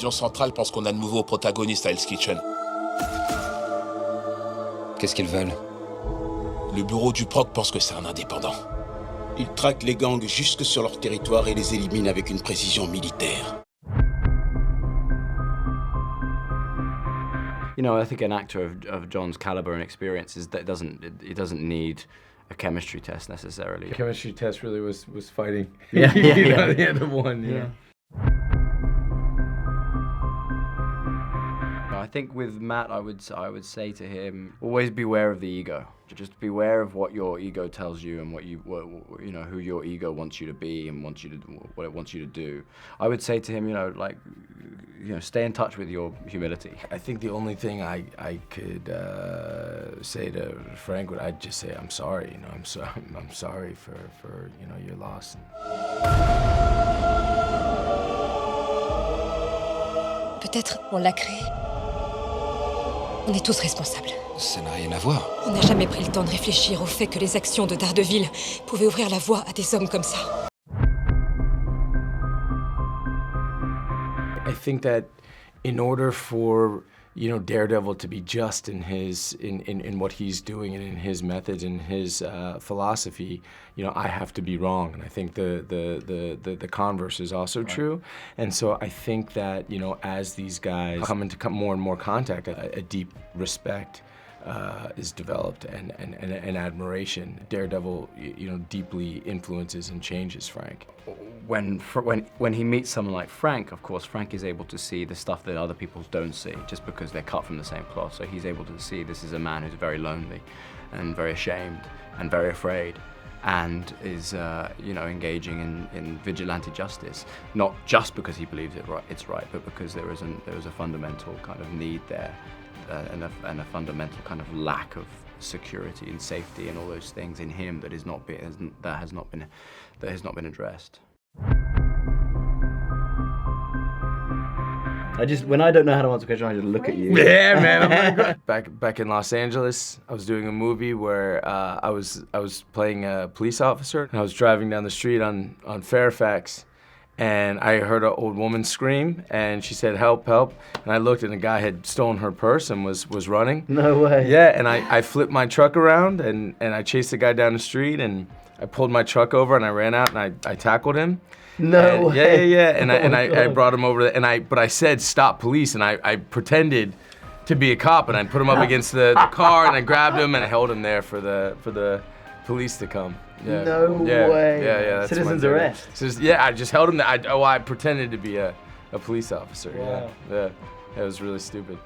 division centrale pense qu'on a de nouveaux protagonistes à Hell's Kitchen. Qu'est-ce qu'ils veulent? Le bureau du proc pense que c'est un indépendant. Ils traquent les gangs jusque sur leur territoire et les éliminent avec une précision militaire. You know, I think an actor of Jon's caliber and experience is that he doesn't need a chemistry test necessarily. The chemistry test really was fighting. Yeah, yeah. The end of one. Yeah. I think with Matt, I would say to him, always beware of the ego. Just beware of what your ego tells you and what you know, who your ego wants you to be and what it wants you to do. I would say to him, stay in touch with your humility. I think the only thing I could say to Frank would I'd just say I'm sorry. You know, I'm sorry for your loss. Peut-être on l'a créé. On est tous responsables. Ça n'a rien à voir. On n'a jamais pris le temps de réfléchir au fait que les actions de Daredevil pouvaient ouvrir la voie à des hommes comme ça. I think that in order for Daredevil to be just in what he's doing and in his methods and his philosophy, I have to be wrong, and I think the converse is also true. And so I think that as these guys come into more and more contact, a deep respect is developed and admiration. Daredevil, deeply influences and changes Frank. When he meets someone like Frank, of course, Frank is able to see the stuff that other people don't see, just because they're cut from the same cloth. So he's able to see this is a man who's very lonely, and very ashamed, and very afraid, and is engaging in vigilante justice, not just because he believes it's right, but because there is a fundamental kind of need there. And a fundamental kind of lack of security and safety and all those things in him that has not been addressed. When I don't know how to answer a question, I just look at you. Yeah, man. Back in Los Angeles, I was doing a movie where I was playing a police officer, and I was driving down the street on Fairfax. And I heard an old woman scream, and she said, "Help, help." And I looked, and a guy had stolen her purse and was running. No way. Yeah, and I flipped my truck around, and I chased the guy down the street, and I pulled my truck over, and I ran out, and I tackled him. No way. Yeah. And I brought him over, but I said, "Stop, police," and I pretended to be a cop, and I put him up against the car, and I grabbed him, and I held him there for the police to come. Yeah. No way. Yeah. That's Citizen's arrest. I just held him there. I pretended to be a police officer. Wow. Yeah. It was really stupid.